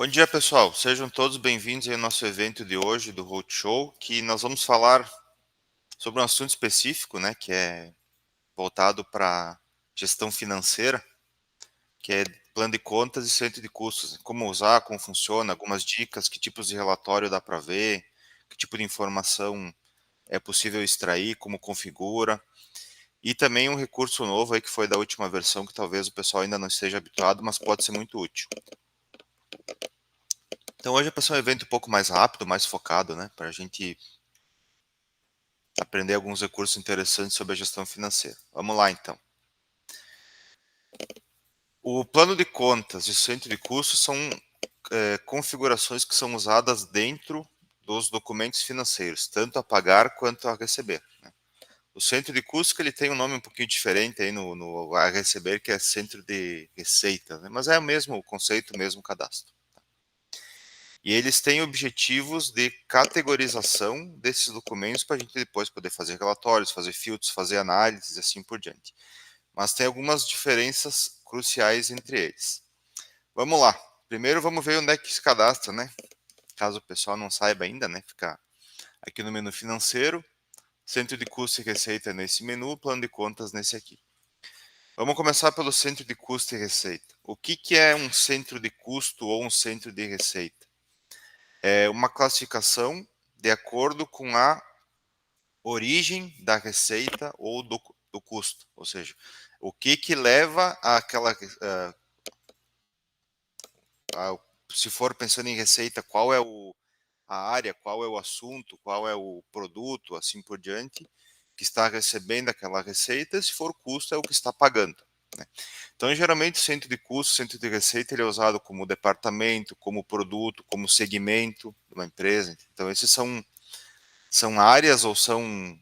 Bom dia, pessoal. Sejam todos bem-vindos ao nosso evento de hoje do Roadshow, que nós vamos falar sobre um assunto específico, né, que é voltado para gestão financeira, que é plano de contas e centro de custos. Como usar, como funciona, algumas dicas, que tipos de relatório dá para ver, que tipo de informação é possível extrair, como configura, e também um recurso novo aí que foi da última versão, que talvez o pessoal ainda não esteja habituado, mas pode ser muito útil. Então hoje vai ser um evento um pouco mais rápido, mais focado, né, para a gente aprender alguns recursos interessantes sobre a gestão financeira. Vamos lá, então. O plano de contas e o centro de custos são configurações que são usadas dentro dos documentos financeiros, tanto a pagar quanto a receber, né? O centro de custos que ele tem um nome um pouquinho diferente aí no a receber, que é centro de receita, né? Mas é o mesmo conceito, o mesmo cadastro. E eles têm objetivos de categorização desses documentos para a gente depois poder fazer relatórios, fazer filtros, fazer análises e assim por diante. Mas tem algumas diferenças cruciais entre eles. Vamos lá. Primeiro vamos ver onde é que se cadastra, né? Caso o pessoal não saiba ainda, né? Fica aqui no menu financeiro, centro de custo e receita nesse menu, plano de contas nesse aqui. Vamos começar pelo centro de custo e receita. O que é um centro de custo ou um centro de receita? É uma classificação de acordo com a origem da receita ou do custo, ou seja, o que leva àquela se for pensando em receita, qual é a área, qual é o assunto, qual é o produto, assim por diante, que está recebendo aquela receita, se for custo, é o que está pagando, né? Então, geralmente, o centro de custo, centro de receita, ele é usado como departamento, como produto, como segmento de uma empresa. Então, esses são áreas ou são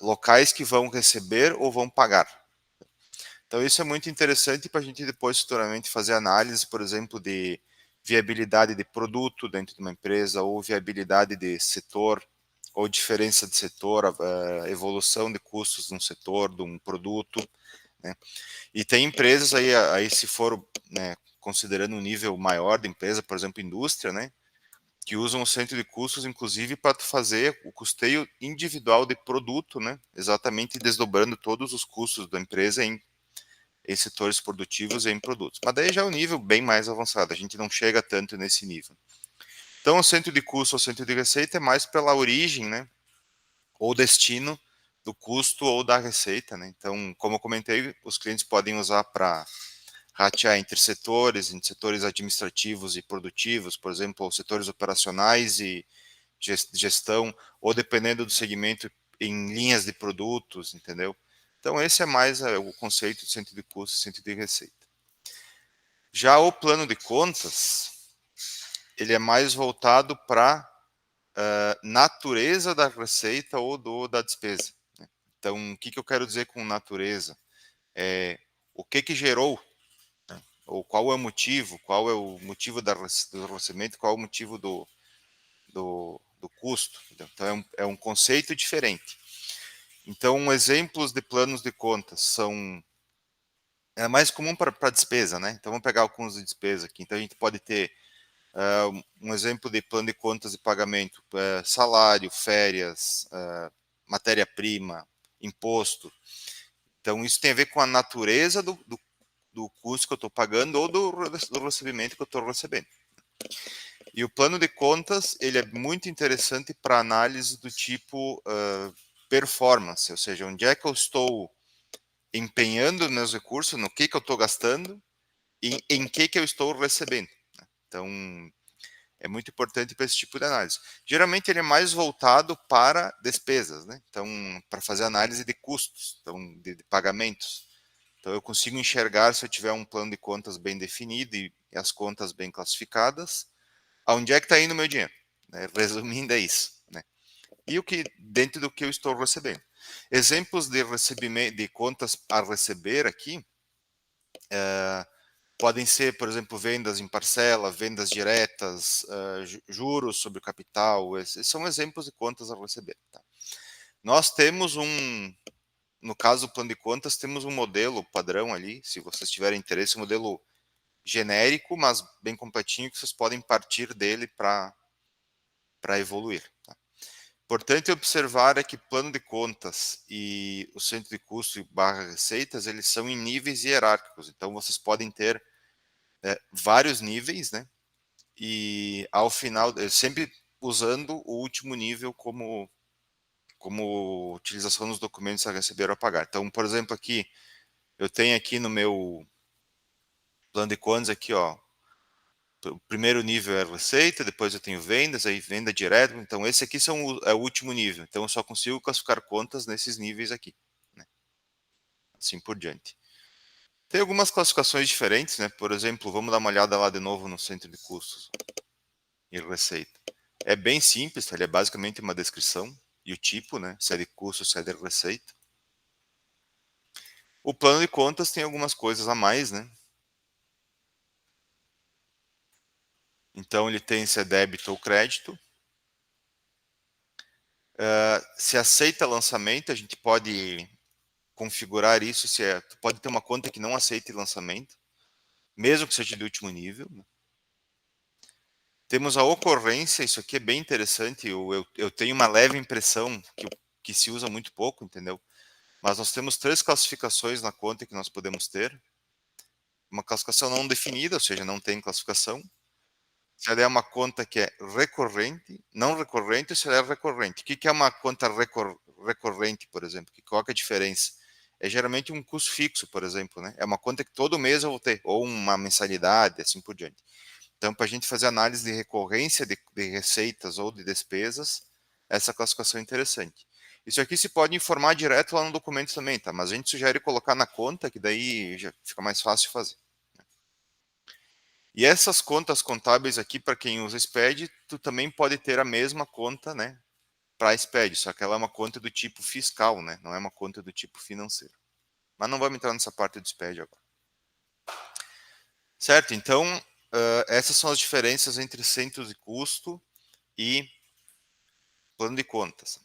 locais que vão receber ou vão pagar. Então, isso é muito interessante para a gente depois, futuramente, fazer análise, por exemplo, de viabilidade de produto dentro de uma empresa, ou viabilidade de setor, ou diferença de setor, evolução de custos de um setor, de um produto, né? E tem empresas aí se for, né, considerando um nível maior de empresa, por exemplo, indústria, né, que usam o centro de custos, inclusive, para fazer o custeio individual de produto, né, exatamente desdobrando todos os custos da empresa em setores produtivos e em produtos. Mas daí já é um nível bem mais avançado, a gente não chega tanto nesse nível. Então, o centro de custo ou centro de receita é mais pela origem, né, ou destino do custo ou da receita, né? Então, como eu comentei, os clientes podem usar para ratear entre setores administrativos e produtivos, por exemplo, ou setores operacionais e gestão, ou dependendo do segmento, em linhas de produtos, entendeu? Então, esse é mais o conceito de centro de custo e centro de receita. Já o plano de contas, ele é mais voltado para a natureza da receita ou da despesa, né? Então, o que eu quero dizer com natureza? É o que gerou, né? Ou qual é o motivo do recebimento, qual é o motivo do custo. Então, é um conceito diferente. Então, exemplos de planos de contas são mais comum para despesa, né? Então, vamos pegar alguns de despesa aqui. Então, a gente pode ter um exemplo de plano de contas e pagamento, salário, férias, matéria-prima, imposto. Então, isso tem a ver com a natureza do custo que eu estou pagando ou do recebimento que eu estou recebendo. E o plano de contas, ele é muito interessante para análise do tipo performance, ou seja, onde é que eu estou empenhando meus recursos, no que eu estou gastando e em que eu estou recebendo, né? Então, é muito importante para esse tipo de análise. Geralmente ele é mais voltado para despesas, né? Então, para fazer análise de custos, então, de pagamentos. Então, eu consigo enxergar, se eu tiver um plano de contas bem definido e as contas bem classificadas, aonde é que está indo o meu dinheiro, né? Resumindo, é isso, né? E o que dentro do que eu estou recebendo. Exemplos de recebimento de contas a receber aqui podem ser, por exemplo, vendas em parcela, vendas diretas, juros sobre o capital. Esses são exemplos de contas a receber, tá? Nós temos no caso do plano de contas, temos um modelo padrão ali, se vocês tiverem interesse, um modelo genérico, mas bem completinho, que vocês podem partir dele para evoluir. Tá? Importante observar é que plano de contas e o centro de custo barra receitas, eles são em níveis hierárquicos. Então, vocês podem ter vários níveis, né? E ao final, sempre usando o último nível como utilização dos documentos a receber ou a pagar. Então, por exemplo, aqui, eu tenho aqui no meu plano de contas aqui, ó, o primeiro nível é receita, depois eu tenho vendas, aí venda direta. Então, esse aqui é o último nível. Então, eu só consigo classificar contas nesses níveis aqui, né? Assim por diante. Tem algumas classificações diferentes, né? Por exemplo, vamos dar uma olhada lá de novo no centro de custos e receita. É bem simples, ele é basicamente uma descrição e o tipo, né? Se é de custo, se é de receita. O plano de contas tem algumas coisas a mais, né? Então, ele tem se é débito ou crédito. Se aceita lançamento, a gente pode configurar isso. Pode ter uma conta que não aceite lançamento, mesmo que seja de último nível. Né? Temos a ocorrência, isso aqui é bem interessante. Eu tenho uma leve impressão que se usa muito pouco, entendeu? Mas nós temos 3 classificações na conta que nós podemos ter. Uma classificação não definida, ou seja, não tem classificação. Se ela é uma conta que é recorrente, não recorrente, ou se ela é recorrente. O que é uma conta recorrente, por exemplo? Qual que é a diferença? É geralmente um custo fixo, por exemplo, né? É uma conta que todo mês eu vou ter, ou uma mensalidade, assim por diante. Então, para a gente fazer análise de recorrência de receitas ou de despesas, essa classificação é interessante. Isso aqui se pode informar direto lá no documento também, tá? Mas a gente sugere colocar na conta, que daí já fica mais fácil de fazer. E essas contas contábeis aqui, para quem usa SPED, tu também pode ter a mesma conta, né, para SPED, só que ela é uma conta do tipo fiscal, né, não é uma conta do tipo financeiro. Mas não vamos entrar nessa parte do SPED agora. Certo? Então, essas são as diferenças entre centro de custo e plano de contas.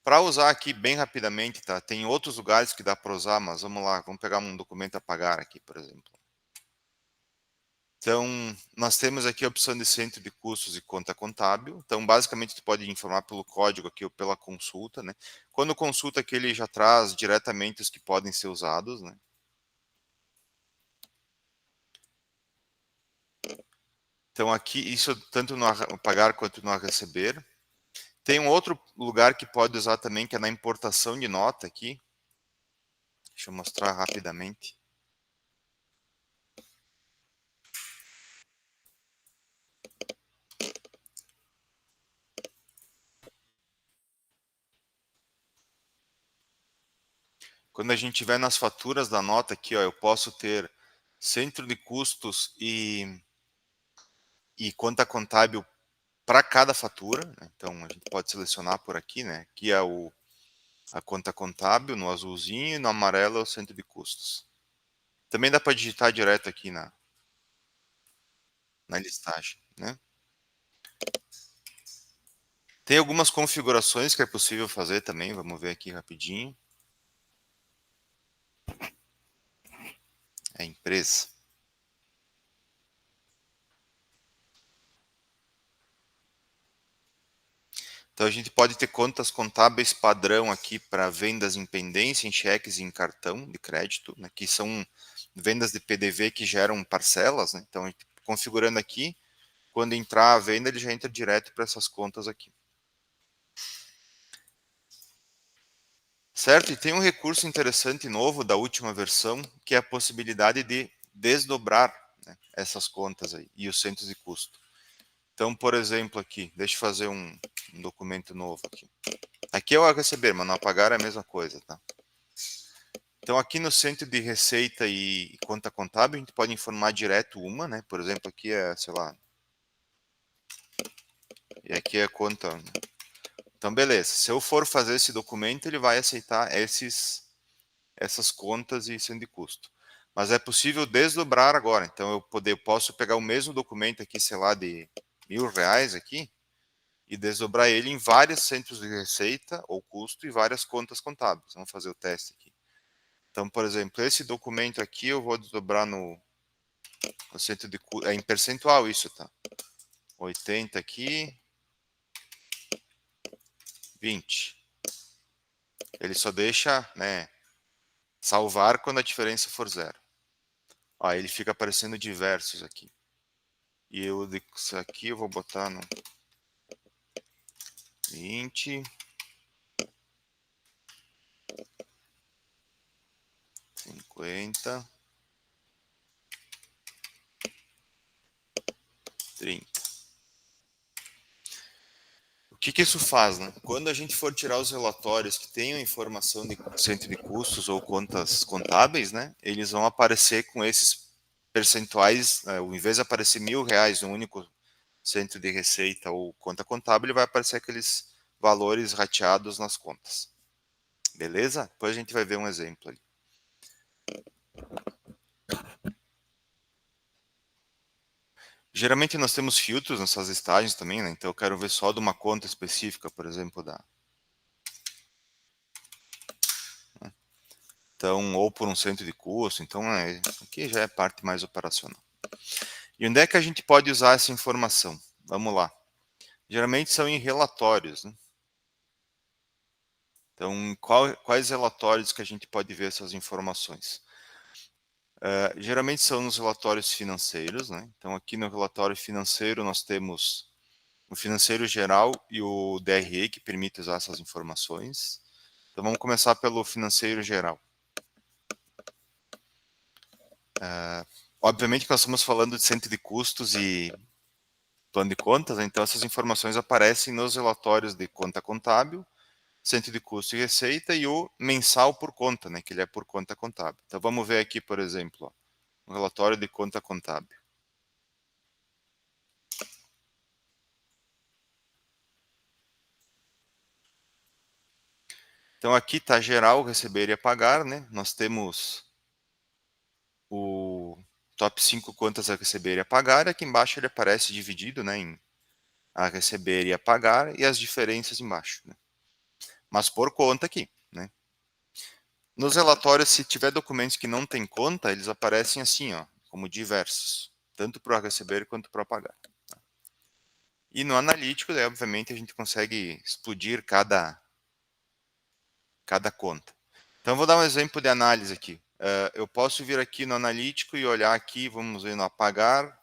Para usar aqui bem rapidamente, tá? Tem outros lugares que dá para usar, mas vamos lá, vamos pegar um documento a pagar aqui, por exemplo. Então, nós temos aqui a opção de centro de custos e conta contábil. Então, basicamente, tu pode informar pelo código aqui ou pela consulta, né? Quando consulta aqui, ele já traz diretamente os que podem ser usados, né? Então, aqui, isso tanto no pagar quanto no receber. Tem um outro lugar que pode usar também, que é na importação de nota aqui. Deixa eu mostrar rapidamente. Quando a gente tiver nas faturas da nota aqui, ó, eu posso ter centro de custos e conta contábil para cada fatura. Né? Então, a gente pode selecionar por aqui, né? Aqui é a conta contábil no azulzinho e no amarelo é o centro de custos. Também dá para digitar direto aqui na listagem, né? Tem algumas configurações que é possível fazer também, vamos ver aqui rapidinho. É empresa. Então a gente pode ter contas contábeis padrão aqui para vendas em pendência, em cheques e em cartão de crédito, né, que são vendas de PDV que geram parcelas. Né, então, configurando aqui, quando entrar a venda, ele já entra direto para essas contas aqui. Certo? E tem um recurso interessante novo da última versão, que é a possibilidade de desdobrar, né, essas contas aí e os centros de custo. Então, por exemplo, aqui, deixa eu fazer um documento novo aqui. Aqui é o a receber, mas no a pagar é a mesma coisa, tá? Então, aqui no centro de receita e conta contábil, a gente pode informar direto uma, né? Por exemplo, aqui é, sei lá, e aqui é a conta. Então, beleza. Se eu for fazer esse documento, ele vai aceitar essas contas e centro de custo. Mas é possível desdobrar agora. Então, eu posso pegar o mesmo documento aqui, sei lá, de R$ 1.000 aqui, e desdobrar ele em vários centros de receita ou custo e várias contas contábeis. Vamos fazer o teste aqui. Então, por exemplo, esse documento aqui eu vou desdobrar no Quociente de custo, é em percentual isso, tá? 80 aqui, 20. Ele só deixa, né, salvar quando a diferença for zero. Ó, ele fica aparecendo diversos aqui. E eu, isso aqui eu vou botar no 20, 50, 30. O que isso faz, né? Quando a gente for tirar os relatórios que tenham informação de centro de custos ou contas contábeis, né? Eles vão aparecer com esses percentuais, ao invés de aparecer R$ 1.000 no único centro de receita ou conta contábil, ele vai aparecer aqueles valores rateados nas contas. Beleza? Depois a gente vai ver um exemplo ali. Geralmente nós temos filtros nessas listagens também, né? Então eu quero ver só de uma conta específica, por exemplo, da. Então, ou por um centro de custo. Então, aqui já é parte mais operacional. E onde é que a gente pode usar essa informação? Vamos lá. Geralmente são em relatórios, né? Então, quais relatórios que a gente pode ver essas informações? Geralmente são nos relatórios financeiros, né? Então, aqui no relatório financeiro nós temos o financeiro geral e o DRE que permite usar essas informações. Então, vamos começar pelo financeiro geral. Obviamente que nós estamos falando de centro de custos e plano de contas, né? Então essas informações aparecem nos relatórios de conta contábil, centro de custo e receita e o mensal por conta, né? Que ele é por conta contábil. Então vamos ver aqui, por exemplo, o relatório de conta contábil. Então aqui está geral, receber e pagar, né? Nós temos o top 5 contas a receber e a pagar, e aqui embaixo ele aparece dividido, né, em a receber e a pagar e as diferenças embaixo, né? Mas por conta aqui, né? Nos relatórios, se tiver documentos que não tem conta, eles aparecem assim, ó, como diversos, tanto para receber quanto para pagar. E no analítico, daí, obviamente, a gente consegue explodir cada conta. Então, vou dar um exemplo de análise aqui. Eu posso vir aqui no analítico e olhar aqui, vamos ver no apagar.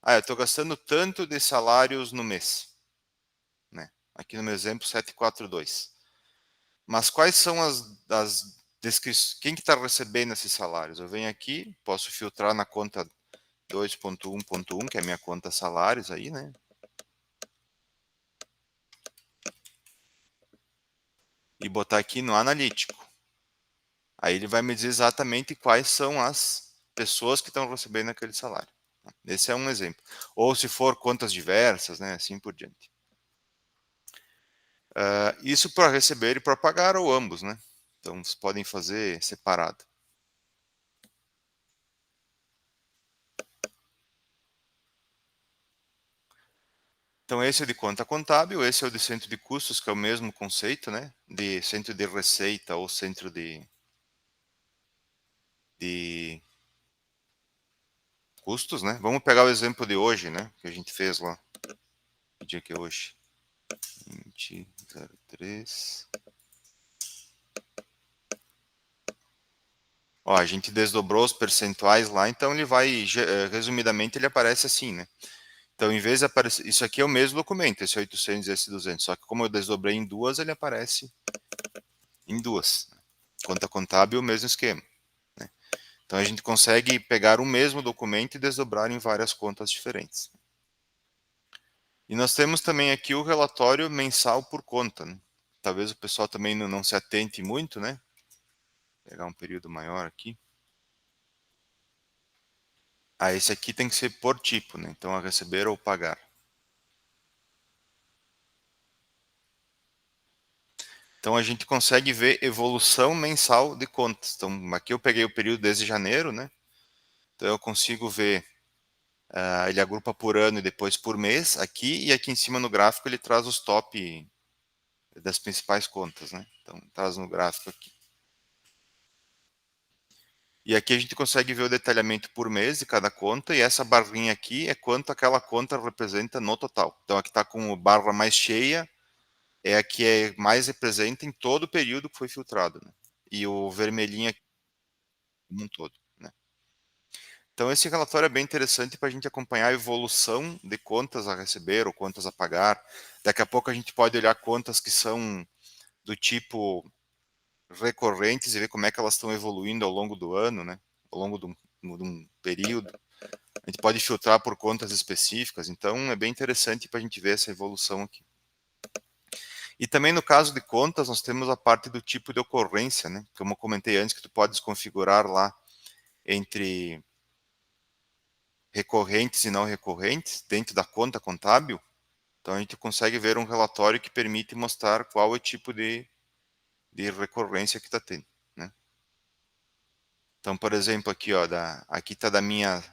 Eu estou gastando tanto de salários no mês. Né? Aqui no meu exemplo, 742. Mas quais são as descrições? Quem que está recebendo esses salários? Eu venho aqui, posso filtrar na conta 2.1.1, que é a minha conta salários aí, né? E botar aqui no analítico. Aí ele vai me dizer exatamente quais são as pessoas que estão recebendo aquele salário. Esse é um exemplo. Ou se for contas diversas, né? Assim por diante. Isso para receber e para pagar, ou ambos, né? Então, vocês podem fazer separado. Então, esse é de conta contábil, esse é o de centro de custos, que é o mesmo conceito, né? De centro de receita ou centro de custos, né? Vamos pegar o exemplo de hoje, né? Que a gente fez lá. Que dia que é hoje? 2003. Ó, a gente desdobrou os percentuais lá, então ele vai, resumidamente, ele aparece assim, né? Então, em vez de aparecer, isso aqui é o mesmo documento, esse 800 e esse 200, só que como eu desdobrei em duas, ele aparece em duas. Conta contábil, o mesmo esquema. Né? Então, a gente consegue pegar o mesmo documento e desdobrar em várias contas diferentes. E nós temos também aqui o relatório mensal por conta. Né? Talvez o pessoal também não se atente muito, né? Vou pegar um período maior aqui. Esse aqui tem que ser por tipo, né? Então, a receber ou pagar. Então, a gente consegue ver evolução mensal de contas. Então, aqui eu peguei o período desde janeiro, né? Então, eu consigo ver, ele agrupa por ano e depois por mês aqui, e aqui em cima no gráfico ele traz os top das principais contas, né? Então, traz no gráfico aqui. E aqui a gente consegue ver o detalhamento por mês de cada conta, e essa barrinha aqui é quanto aquela conta representa no total. Então aqui está com a barra mais cheia, é a que mais representa em todo o período que foi filtrado, né? E o vermelhinho aqui como um todo, né? Então esse relatório é bem interessante para a gente acompanhar a evolução de contas a receber ou contas a pagar. Daqui a pouco a gente pode olhar contas que são do tipo recorrentes e ver como é que elas estão evoluindo ao longo do ano, né? Ao longo de um período. A gente pode filtrar por contas específicas, então é bem interessante para a gente ver essa evolução aqui. E também no caso de contas, nós temos a parte do tipo de ocorrência, né? Como eu comentei antes, que tu podes configurar lá entre recorrentes e não recorrentes dentro da conta contábil. Então a gente consegue ver um relatório que permite mostrar qual é o tipo de recorrência que está tendo, né? Então, por exemplo, aqui, ó, aqui está da minha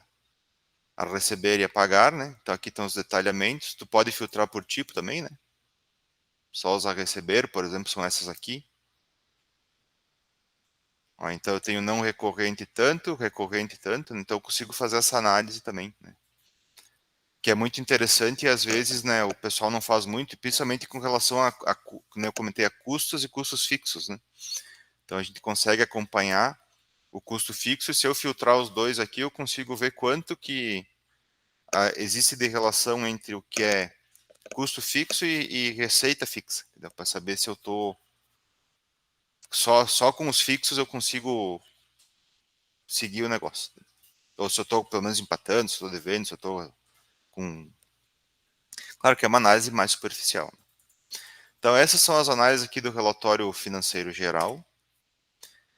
a receber e a pagar, né? Então aqui estão os detalhamentos. Tu pode filtrar por tipo também, né? Só os a receber, por exemplo, são essas aqui. Ó, então eu tenho não recorrente tanto, então eu consigo fazer essa análise também, né? Que é muito interessante e às vezes, né, o pessoal não faz muito, principalmente com relação como eu comentei, a custos e custos fixos, né? Então a gente consegue acompanhar o custo fixo, e se eu filtrar os dois aqui, eu consigo ver quanto que existe de relação entre o que é custo fixo e receita fixa, para saber se eu estou só com os fixos eu consigo seguir o negócio. Ou se eu estou pelo menos empatando, se estou devendo, se eu estou com. Claro que é uma análise mais superficial. Então, essas são as análises aqui do relatório financeiro geral.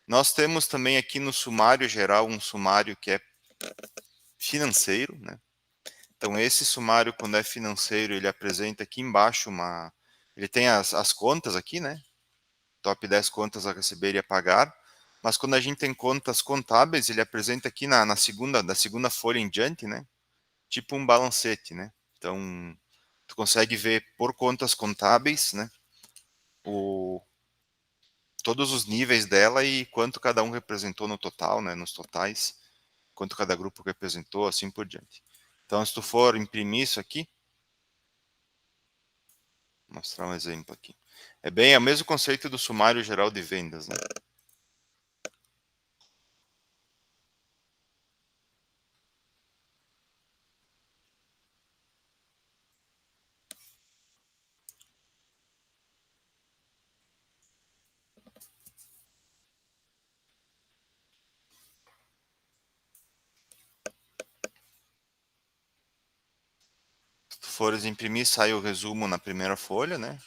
Nós temos também aqui no sumário geral um sumário que é financeiro, né? Então, esse sumário, quando é financeiro, ele apresenta aqui embaixo uma. Ele tem as contas aqui, né? Top 10 contas a receber e a pagar. Mas quando a gente tem contas contábeis, ele apresenta aqui da segunda folha em diante, né? Tipo um balancete, né? Então, tu consegue ver por contas contábeis, né? O, todos os níveis dela e quanto cada um representou no total, né? Nos totais, quanto cada grupo representou, assim por diante. Então, se tu for imprimir isso aqui, vou mostrar um exemplo aqui. É bem o mesmo conceito do sumário geral de vendas, né? Se tu fores imprimir, sai o resumo na primeira folha, né?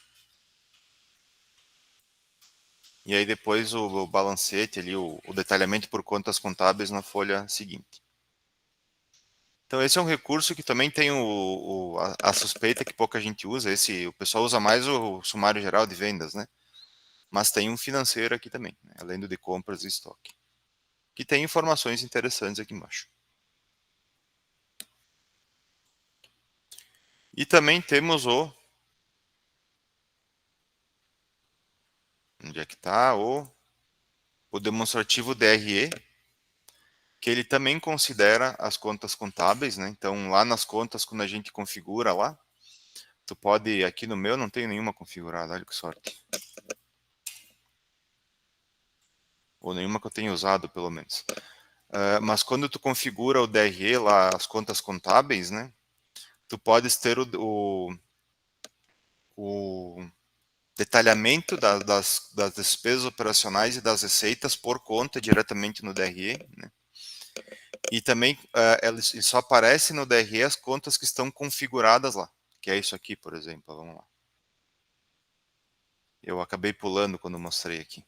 E aí depois o balancete ali, o detalhamento por contas contábeis na folha seguinte. Então esse é um recurso que também tem a suspeita que pouca gente usa. O pessoal usa mais o sumário geral de vendas, né? Mas tem um financeiro aqui também, né? Além do de compras e estoque, que tem informações interessantes aqui embaixo. E também temos onde é que está o demonstrativo DRE, que ele também considera as contas contábeis, né? Então lá nas contas, quando a gente configura lá, tu pode, aqui no meu não tenho nenhuma configurada, olha que sorte. Ou nenhuma que eu tenha usado, pelo menos. Mas quando tu configura o DRE lá, as contas contábeis, né? Tu podes ter o detalhamento das despesas operacionais e das receitas por conta diretamente no DRE, né? E também ele só aparece no DRE as contas que estão configuradas lá, que é isso aqui, por exemplo. Vamos lá. Eu acabei pulando quando mostrei aqui.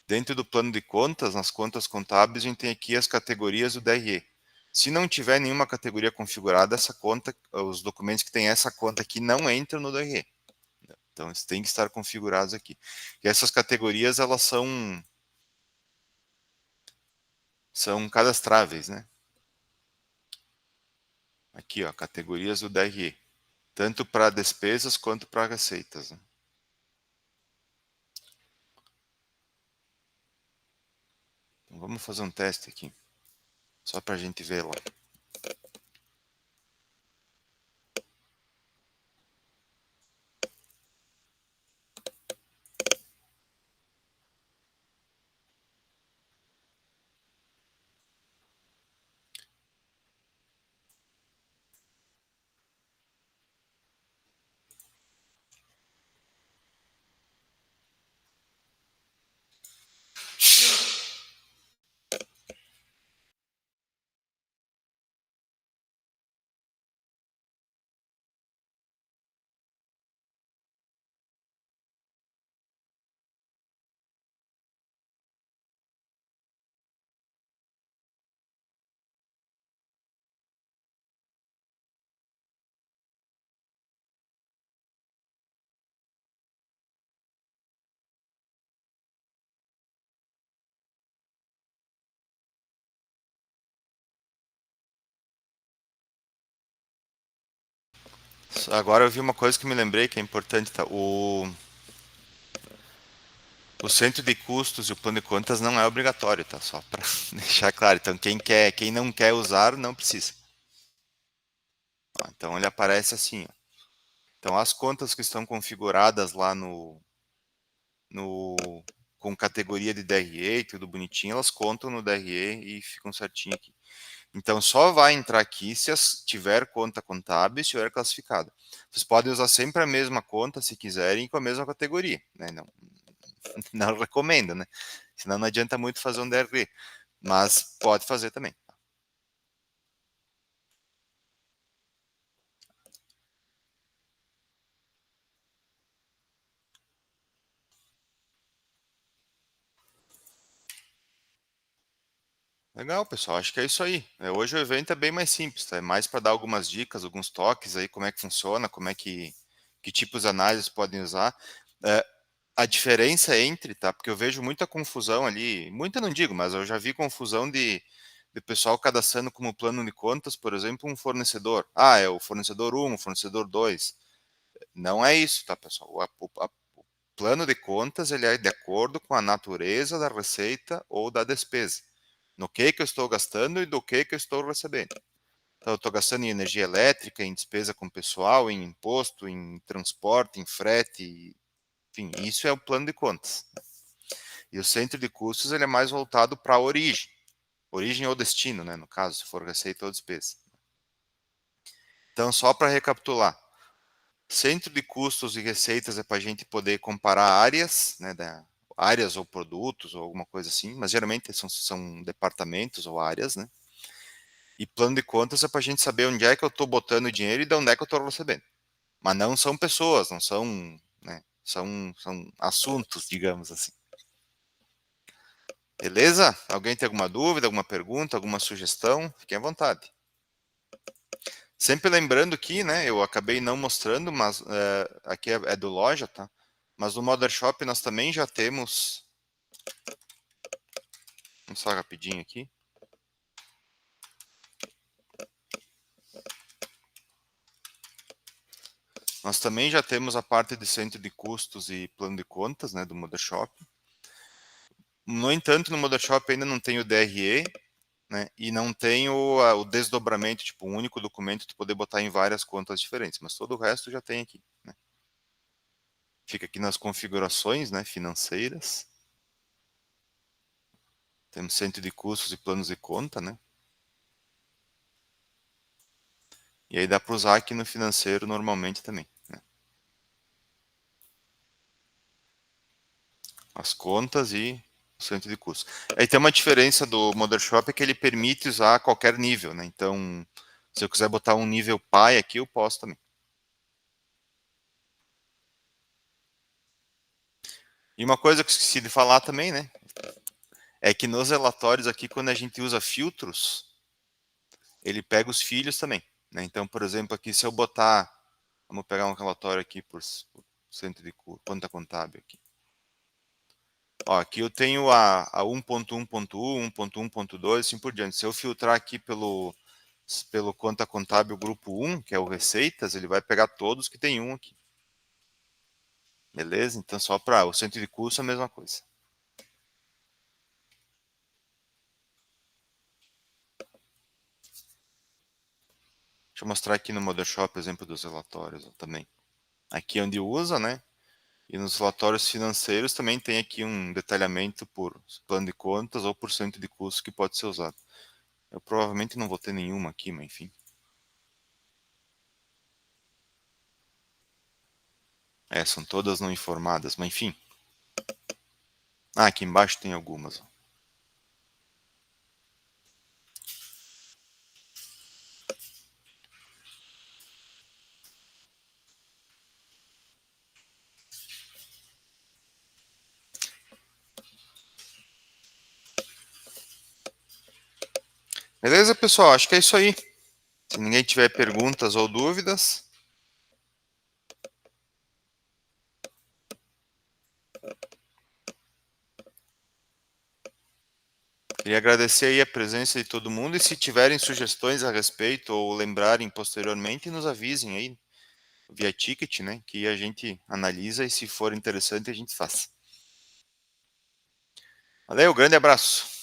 Dentro do plano de contas, nas contas contábeis, a gente tem aqui as categorias do DRE. Se não tiver nenhuma categoria configurada, essa conta, os documentos que tem essa conta aqui não entram no DRE. Então, eles têm que estar configurados aqui. E essas categorias, elas são cadastráveis, né? Aqui, ó, categorias do DRE. Tanto para despesas quanto para receitas, né? Vamos fazer um teste aqui, só para a gente ver lá. Agora eu vi uma coisa que me lembrei que é importante, tá? O centro de custos e o plano de contas não é obrigatório, tá? Só para deixar claro. Então, quem não quer usar, não precisa. Então, ele aparece assim, ó. Então, as contas que estão configuradas lá no com categoria de DRE e tudo bonitinho, elas contam no DRE e ficam certinho aqui. Então, só vai entrar aqui se tiver conta contábil e estiver classificada. Vocês podem usar sempre a mesma conta, se quiserem, com a mesma categoria, né? Não, não recomendo, né? Senão não adianta muito fazer um DRE, mas pode fazer também. Legal, pessoal. Acho que é isso aí. Hoje o evento é bem mais simples, tá? É mais para dar algumas dicas, alguns toques aí, como é que funciona, como é que tipos de análises podem usar. É, a diferença entre, tá? Porque eu vejo muita confusão ali, muita não digo, mas eu já vi confusão de pessoal cadastrando como plano de contas, por exemplo, um fornecedor. Ah, é o fornecedor 1, o fornecedor 2. Não é isso, tá, pessoal? O plano de contas ele é de acordo com a natureza da receita ou da despesa. No que eu estou gastando e do que eu estou recebendo. Então, eu estou gastando em energia elétrica, em despesa com pessoal, em imposto, em transporte, em frete, enfim, isso é o plano de contas. E o centro de custos ele é mais voltado para a origem ou destino, né, no caso, se for receita ou despesa. Então, só para recapitular, centro de custos e receitas é para a gente poder comparar áreas, né, áreas ou produtos ou alguma coisa assim, mas geralmente são departamentos ou áreas, né? E plano de contas é para a gente saber onde é que eu estou botando o dinheiro e de onde é que eu estou recebendo. Mas não são pessoas, não são, né? São assuntos, digamos assim. Beleza? Alguém tem alguma dúvida, alguma pergunta, alguma sugestão? Fiquem à vontade. Sempre lembrando que, né, eu acabei não mostrando, mas aqui é do loja, tá? Mas no Mothershop nós também já temos. Vamos só rapidinho aqui. Nós também já temos a parte de centro de custos e plano de contas, né, do Mothershop. No entanto, no Mothershop ainda não tem o DRE, né, e não tem o desdobramento, tipo, um único documento tu poder botar em várias contas diferentes, mas todo o resto já tem aqui, né? Fica aqui nas configurações, né, financeiras. Temos centro de custos e planos de conta, né? E aí dá para usar aqui no financeiro normalmente também, né? As contas e o centro de custos. Aí tem uma diferença do Mothershop é que ele permite usar qualquer nível, né? Então, se eu quiser botar um nível pai aqui, eu posso também. E uma coisa que eu esqueci de falar também, né? É que nos relatórios aqui, quando a gente usa filtros, ele pega os filhos também, né? Então, por exemplo, aqui se eu botar, vamos pegar um relatório aqui por centro de conta contábil aqui. Ó, aqui eu tenho a 1.1.1, 1.1.2, assim por diante. Se eu filtrar aqui pelo conta contábil grupo 1, que é o receitas, ele vai pegar todos que tem um aqui. Beleza? Então, só para o centro de custo, a mesma coisa. Deixa eu mostrar aqui no Mothershop o exemplo dos relatórios também. Aqui é onde usa, né? E nos relatórios financeiros também tem aqui um detalhamento por plano de contas ou por cento de custo que pode ser usado. Eu provavelmente não vou ter nenhuma aqui, mas enfim. São todas não informadas, mas enfim. Aqui embaixo tem algumas. Ó. Beleza, pessoal? Acho que é isso aí. Se ninguém tiver perguntas ou dúvidas. Queria agradecer aí a presença de todo mundo e se tiverem sugestões a respeito ou lembrarem posteriormente, nos avisem aí via ticket, né? Que a gente analisa e se for interessante a gente faz. Valeu, grande abraço.